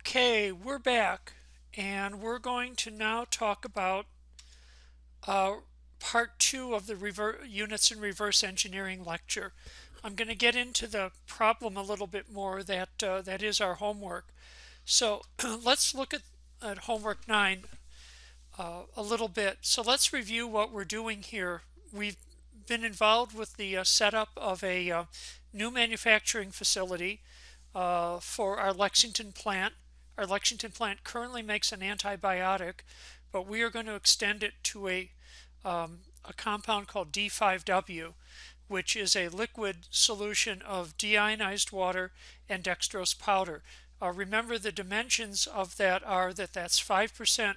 Okay, we're back, and we're going to now talk about uh, part two of the units in reverse engineering lecture. I'm going to get into the problem a little bit more. That is our homework. So let's look at homework 9 a little bit. So let's review what we're doing here. We've been involved with the setup of a new manufacturing facility for our Lexington plant. Our Lexington plant currently makes an antibiotic, but we are going to extend it to a compound called D5W, which is a liquid solution of deionized water and dextrose powder. Remember, the dimensions of that are that's 5%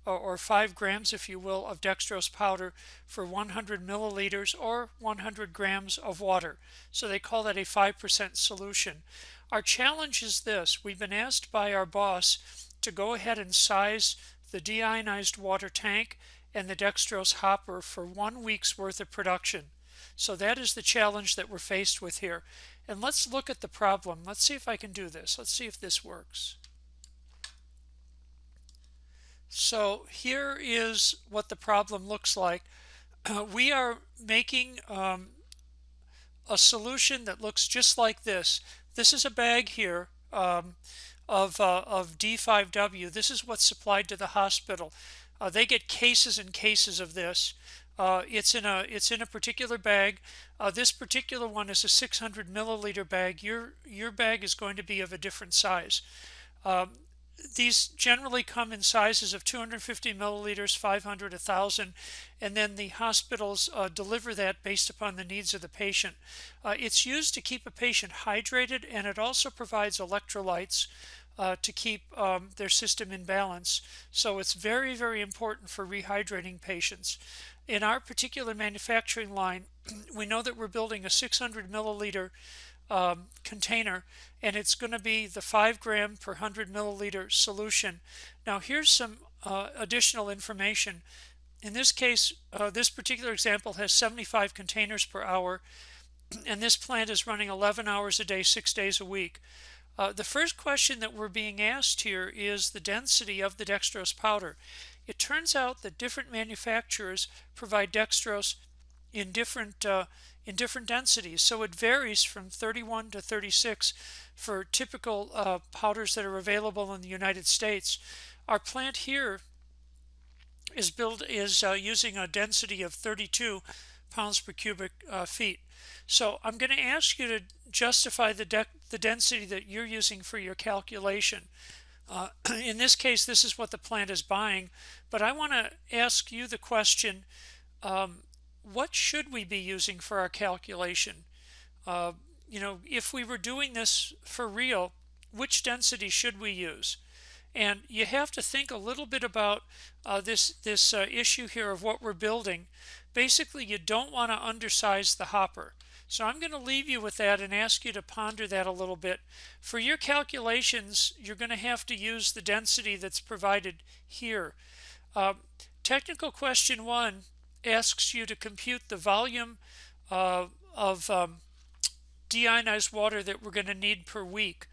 or 5 grams, if you will, of dextrose powder for 100 milliliters or 100 grams of water. So they call that a 5% solution. Our challenge is this. We've been asked by our boss to go ahead and size the deionized water tank and the dextrose hopper for 1 week's worth of production. So that is the challenge that we're faced with here. And let's look at the problem. Let's see if I can do this. Let's see if this works. So here is what the problem looks like. We are making a solution that looks just like this. This is a bag here of D5W. This is what's supplied to the hospital. They get cases and cases of this. It's in a particular bag. This particular one is a 600 milliliter bag. Your bag is going to be of a different size. These generally come in sizes of 250 milliliters, 500, 1,000, and then the hospitals deliver that based upon the needs of the patient. It's used to keep a patient hydrated, and it also provides electrolytes to keep their system in balance. So it's very, very important for rehydrating patients. In our particular manufacturing line, we know that we're building a 600 milliliter container, and it's going to be the 5 gram per 100 milliliter solution. Now here's some additional information. In this case, this particular example has 75 containers per hour, and this plant is running 11 hours a day, 6 days a week. The first question that we're being asked here is the density of the dextrose powder. It turns out that different manufacturers provide dextrose in different densities, so it varies from 31 to 36 for typical powders that are available in the United States. Our plant here is using a density of 32 pounds per cubic feet. So I'm going to ask you to justify the density that you're using for your calculation. In this case, this is what the plant is buying, but I want to ask you the question, what should we be using for our calculation? If we were doing this for real, which density should we use? And you have to think a little bit about this issue here of what we're building. Basically, you don't want to undersize the hopper. So I'm going to leave you with that and ask you to ponder that a little bit. For your calculations, you're going to have to use the density that's provided here. Technical question 1 asks you to compute the volume of deionized water that we're going to need per week.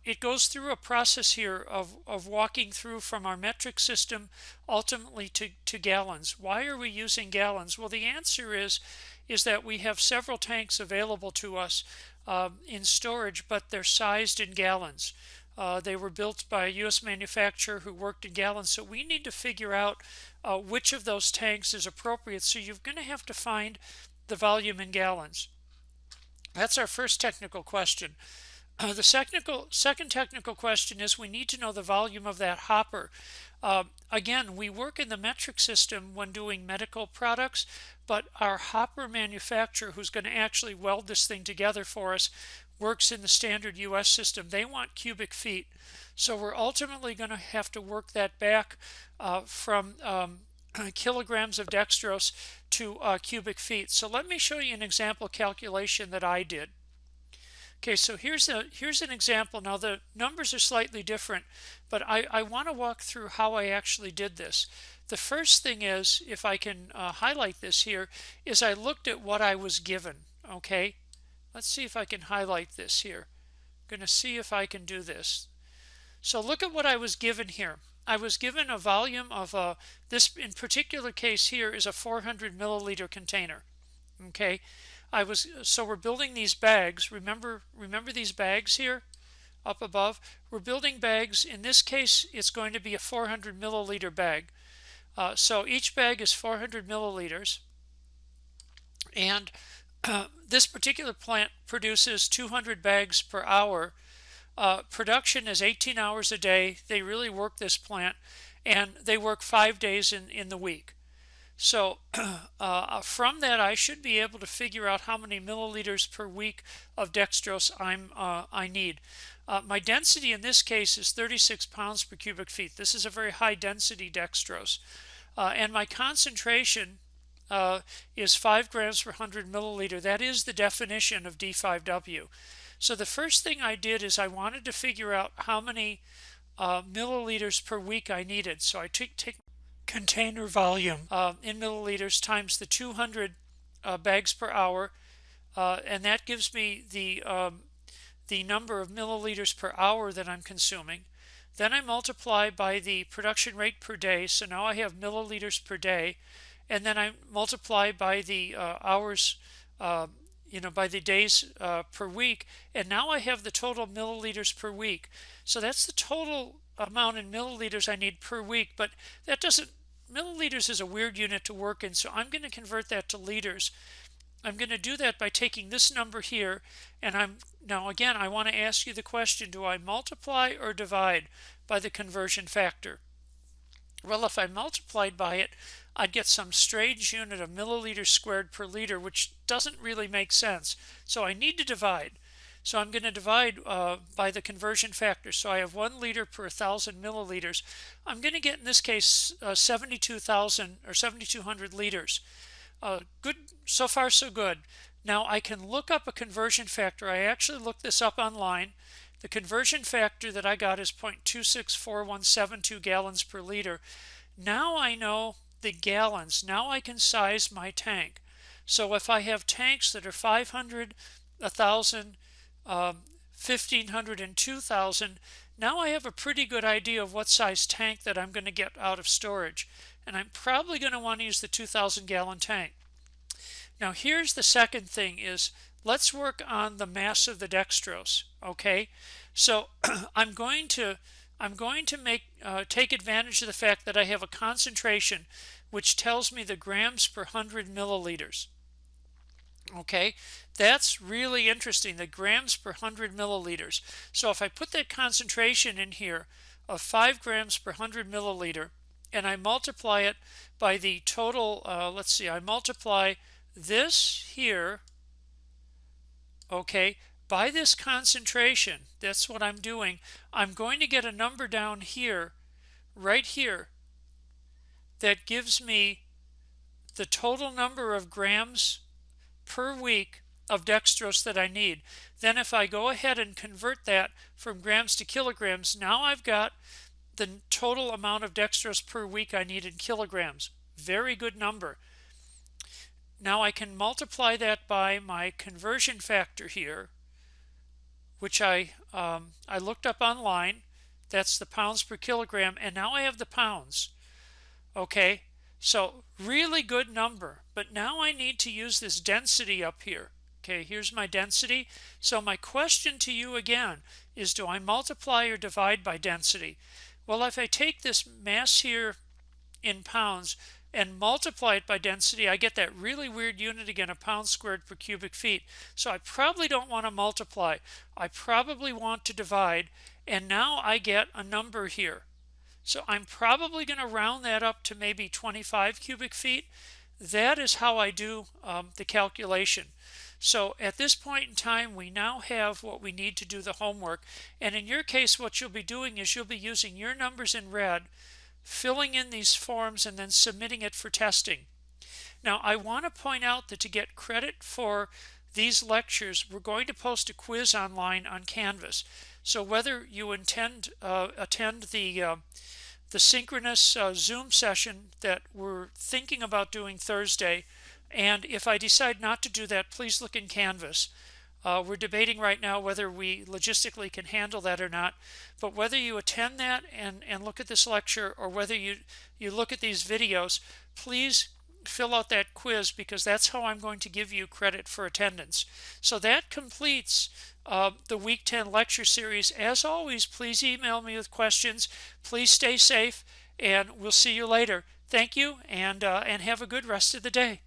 It goes through a process here of walking through from our metric system ultimately to gallons. Why are we using gallons? Well, the answer is that we have several tanks available to us in storage, but they're sized in gallons. They were built by a U.S. manufacturer who worked in gallons, so we need to figure out which of those tanks is appropriate. So you're going to have to find the volume in gallons. That's our first technical question. The second technical question is we need to know the volume of that hopper. Again, we work in the metric system when doing medical products, but our hopper manufacturer, who's going to actually weld this thing together for us, works in the standard US system. They want cubic feet. So we're ultimately going to have to work that back from kilograms of dextrose to cubic feet. So let me show you an example calculation that I did. Okay, so here's an example. Now the numbers are slightly different, but I want to walk through how I actually did this. The first thing is, if I can highlight this here, is I looked at what I was given. Okay, let's see if I can highlight this here. I'm going to see if I can do this. So look at what I was given here. I was given a volume of this in particular case here is a 400 milliliter container. Okay, so we're building these bags. Remember these bags here up above? We're building bags. In this case, it's going to be a 400 milliliter bag. So each bag is 400 milliliters, and this particular plant produces 200 bags per hour. Production is 18 hours a day. They really work this plant, and they work 5 days in the week. So from that, I should be able to figure out how many milliliters per week of dextrose I need. My density in this case is 36 pounds per cubic feet. This is a very high density dextrose. And my concentration is 5 grams per 100 milliliter. That is the definition of D5W. So the first thing I did is I wanted to figure out how many milliliters per week I needed. So I take container volume in milliliters times the 200 bags per hour, and that gives me the number of milliliters per hour that I'm consuming. Then I multiply by the production rate per day, so now I have milliliters per day, and then I multiply by the hours, by the days per week, and now I have the total milliliters per week. So that's the total amount in milliliters I need per week, but that doesn't, milliliters is a weird unit to work in, so I'm going to convert that to liters. I'm going to do that by taking this number here, and now again, I want to ask you the question, do I multiply or divide by the conversion factor? Well, if I multiplied by it, I'd get some strange unit of milliliters squared per liter, which doesn't really make sense. So I need to divide. So I'm going to divide by the conversion factor. So I have 1 liter per 1,000 milliliters. I'm going to get, in this case, 72,000 or 7,200 liters. Good, so far so good. Now I can look up a conversion factor. I actually looked this up online. The conversion factor that I got is 0.264172 gallons per liter. Now I know the gallons. Now I can size my tank. So if I have tanks that are 500, 1,000, 1,500, and 2,000, now I have a pretty good idea of what size tank that I'm going to get out of storage. And I'm probably going to want to use the 2,000 gallon tank. Now here's the second thing is, let's work on the mass of the dextrose. Okay, so I'm going to take advantage of the fact that I have a concentration which tells me the grams per 100 milliliters. Okay, that's really interesting, the grams per 100 milliliters. So if I put that concentration in here of 5 grams per 100 milliliter, and I multiply it by the total, I multiply this here, okay, by this concentration. That's what I'm doing. I'm going to get a number down here, right here, that gives me the total number of grams per week of dextrose that I need. Then if I go ahead and convert that from grams to kilograms, now I've got the total amount of dextrose per week I need in kilograms. Very good number. Now I can multiply that by my conversion factor here, which I looked up online. That's the pounds per kilogram, and now I have the pounds. Okay, so really good number, but now I need to use this density up here. Okay, here's my density. So my question to you again is, do I multiply or divide by density? Well, if I take this mass here in pounds and multiply it by density, I get that really weird unit again, a pound squared per cubic feet. So I probably don't want to multiply. I probably want to divide, and now I get a number here. So I'm probably going to round that up to maybe 25 cubic feet. That is how I do the calculation. So at this point in time, we now have what we need to do the homework. And in your case, what you'll be doing is you'll be using your numbers in red, filling in these forms, and then submitting it for testing. Now, I want to point out that to get credit for these lectures, we're going to post a quiz online on Canvas. So whether you intend attend the synchronous Zoom session that we're thinking about doing Thursday, and if I decide not to do that, please look in Canvas. We're debating right now whether we logistically can handle that or not. But whether you attend that and look at this lecture, or whether you look at these videos, please fill out that quiz, because that's how I'm going to give you credit for attendance. So that completes the Week 10 lecture series. As always, please email me with questions. Please stay safe, and we'll see you later. Thank you, and have a good rest of the day.